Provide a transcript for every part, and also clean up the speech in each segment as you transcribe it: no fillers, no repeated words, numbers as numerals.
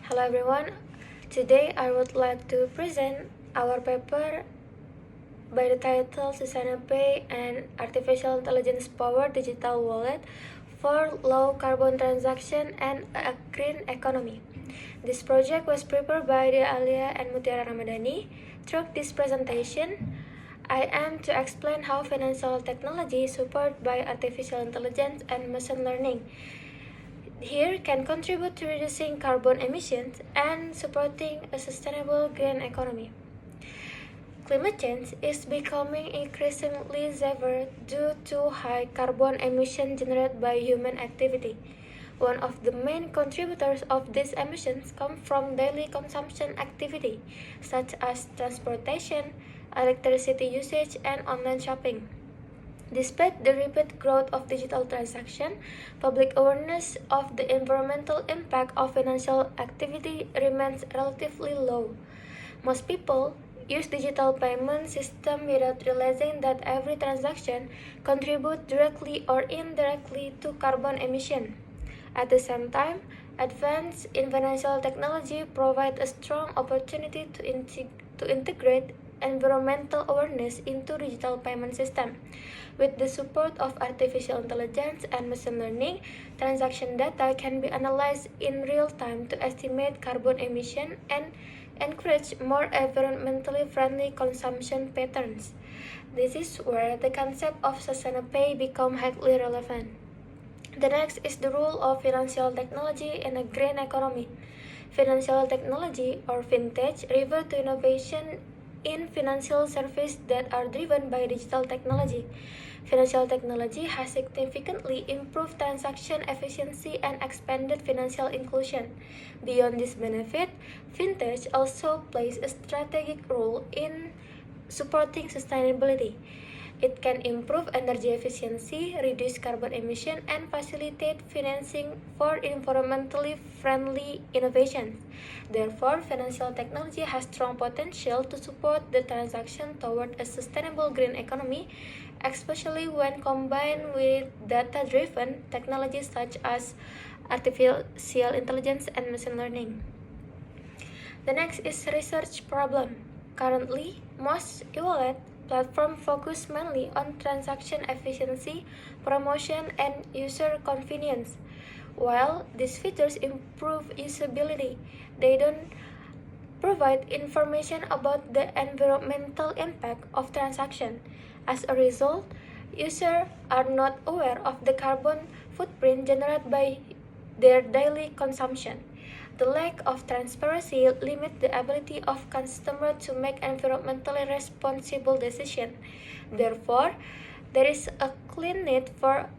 Hello everyone. Today I would like to present our paper by the title SustainaPay and Artificial Intelligence Powered Digital Wallet for Low Carbon Transaction and a Green Economy. This project was prepared by Dea Alia and Mutiara Ramadhani. Through this presentation, I aim to explain how financial technology supported by artificial intelligence and machine learning here can contribute to reducing carbon emissions and supporting a sustainable green economy. Climate change is becoming increasingly severe due to high carbon emissions generated by human activity. One of the main contributors of these emissions come from daily consumption activity, such as transportation, electricity usage, and online shopping. Despite the rapid growth of digital transactions, public awareness of the environmental impact of financial activity remains relatively low. Most people use digital payment systems without realizing that every transaction contributes directly or indirectly to carbon emission. At the same time, advances in financial technology provide a strong opportunity to integrate environmental awareness into digital payment system. With the support of artificial intelligence and machine learning, transaction data can be analyzed in real time to estimate carbon emission and encourage more environmentally friendly consumption patterns. This is where the concept of SustainaPay becomes highly relevant. The next is the role of financial technology in a green economy. Financial technology, or fintech, refers to innovation in financial services that are driven by digital technology. Financial technology has significantly improved transaction efficiency and expanded financial inclusion. Beyond this benefit, fintech also plays a strategic role in supporting sustainability. It can improve energy efficiency, reduce carbon emission, and facilitate financing for environmentally friendly innovations. Therefore, financial technology has strong potential to support the transition toward a sustainable green economy, especially when combined with data-driven technologies such as artificial intelligence and machine learning. The next is research problem. Currently, most e-wallet platforms focus mainly on transaction efficiency, promotion, and user convenience. While these features improve usability, they don't provide information about the environmental impact of transaction. As a result, users are not aware of the carbon footprint generated by their daily consumption. The lack of transparency limits the ability of customers to make environmentally responsible decisions. Therefore, there is a clear need for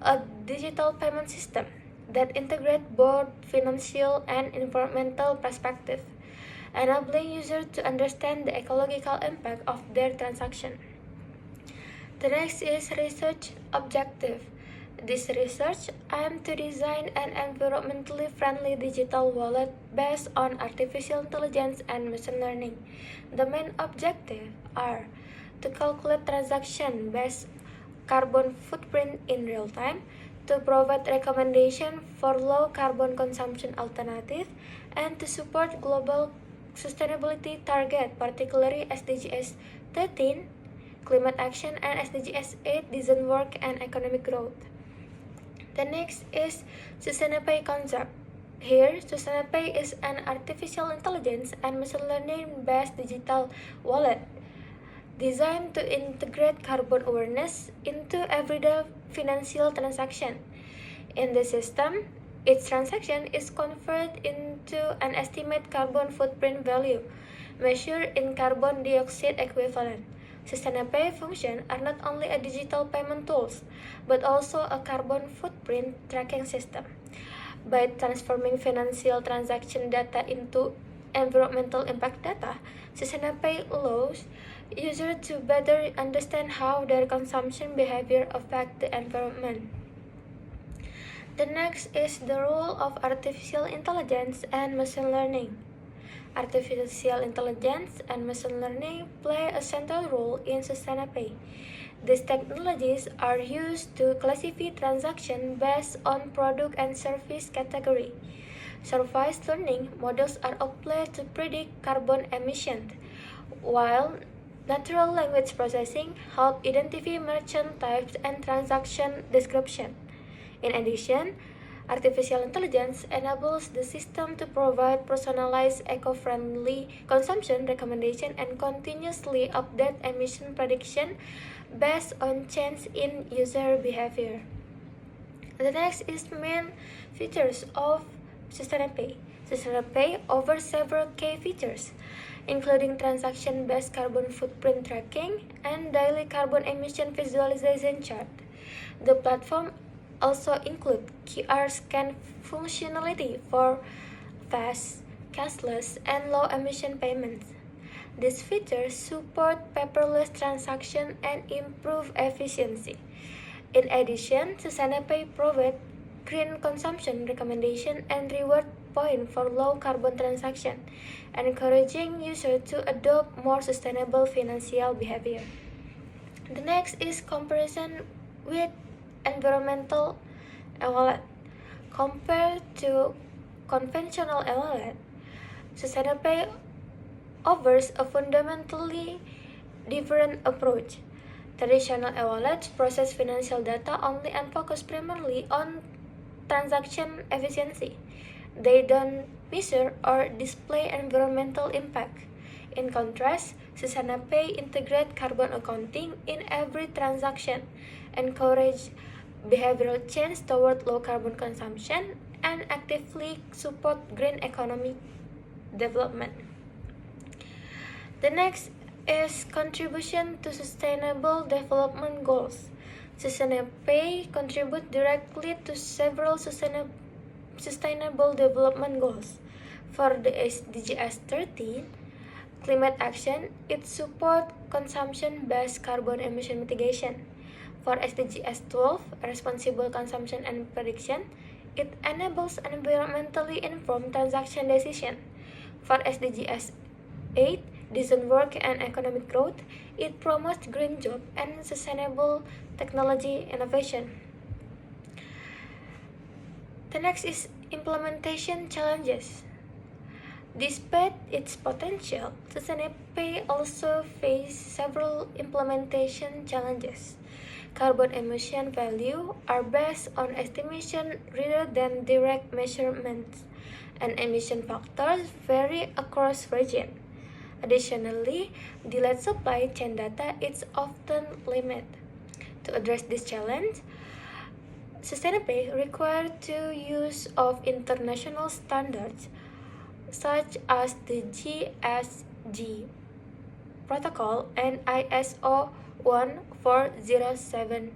a digital payment system that integrates both financial and environmental perspectives, enabling users to understand the ecological impact of their transaction. The next is research objective. This research aims to design an environmentally friendly digital wallet based on artificial intelligence and machine learning. The main objectives are to calculate transaction-based carbon footprint in real time, to provide recommendations for low carbon consumption alternatives, and to support global sustainability targets, particularly SDGs 13, climate action, and SDGs 8, decent work and economic growth. The next is SustainaPay concept. Here, SustainaPay is an artificial intelligence and machine learning based digital wallet designed to integrate carbon awareness into everyday financial transaction. In the system, each transaction is converted into an estimated carbon footprint value measured in carbon dioxide equivalent. SustainaPay functions are not only a digital payment tools, but also a carbon footprint tracking system. By transforming financial transaction data into environmental impact data, SustainaPay allows users to better understand how their consumption behavior affect the environment. The next is the role of artificial intelligence and machine learning. Artificial intelligence and machine learning play a central role in SustainaPay. These technologies are used to classify transactions based on product and service category. Supervised learning models are applied to predict carbon emissions, while natural language processing helps identify merchant types and transaction description. In addition, artificial intelligence enables the system to provide personalized eco-friendly consumption recommendation and continuously update emission prediction based on change in user behavior. The next is main features of SustainPay. SustainPay offers several key features, including transaction-based carbon footprint tracking and daily carbon emission visualization chart. The platform also includes QR scan functionality for fast, cashless, and low-emission payments. These features support paperless transactions and improve efficiency. In addition, SustainPay provides green consumption recommendation and reward point for low carbon transaction, encouraging users to adopt more sustainable financial behavior. The next is comparison with environmental e-wallet. Compared to conventional e-wallet, SustainPay offers a fundamentally different approach. Traditional e-wallets process financial data only and focus primarily on transaction efficiency. They don't measure or display environmental impact. In contrast, SustainPay integrates carbon accounting in every transaction, encourage behavioral change toward low carbon consumption, and actively support green economic development. The next is contribution to sustainable development goals. SustainPay contributes directly to several sustainable development goals. For the SDGs 13, climate action, it supports consumption-based carbon emission mitigation. For SDGs 12, responsible consumption and prediction, it enables environmentally informed transaction decision. For SDGs 8, decent work and economic growth, it promotes green jobs and sustainable technology innovation. The next is implementation challenges. Despite its potential, SustainPay also faces several implementation challenges. Carbon emission values are based on estimation rather than direct measurements, and emission factors vary across regions. Additionally, delayed supply chain data is often limited. To address this challenge, SustainPay requires the use of international standards such as the GSG protocol and ISO 14067,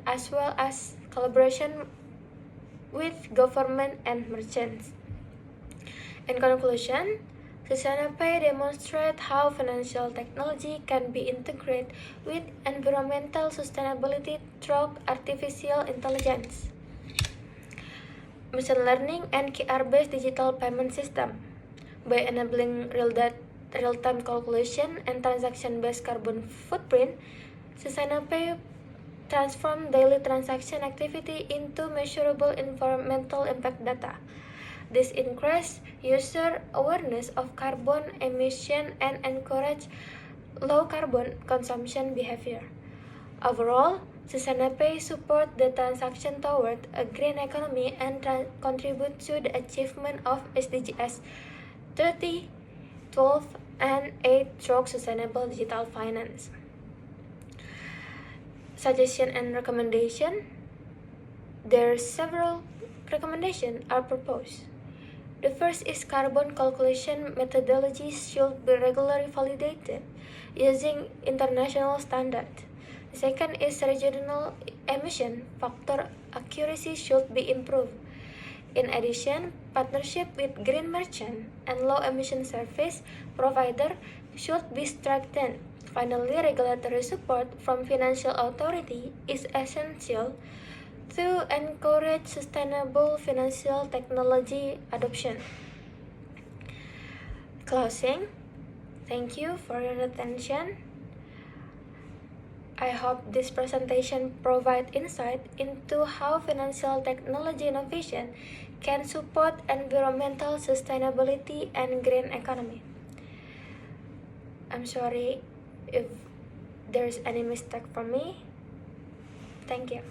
as well as collaboration with government and merchants. In conclusion, SustainPay demonstrates how financial technology can be integrated with environmental sustainability through artificial intelligence, machine learning, and QR-based digital payment system. By enabling real-time calculation and transaction-based carbon footprint, SustainPay transforms daily transaction activity into measurable environmental impact data. This increases user awareness of carbon emission and encourages low carbon consumption behavior. Overall, SustainPay supports the transaction toward a green economy and contributes to the achievement of SDGs 30, 12, and 8 through sustainable digital finance. Suggestion and recommendation. There are several recommendations are proposed. The first is carbon calculation methodologies should be regularly validated using international standards. The second is regional emission factor accuracy should be improved. In addition, partnership with green merchant and low emission service provider should be strengthened. Finally, regulatory support from financial authority is essential to encourage sustainable financial technology adoption. Closing, thank you for your attention. I hope this presentation provides insight into how financial technology innovation can support environmental sustainability and green economy. I'm sorry if there's any mistake from me. Thank you.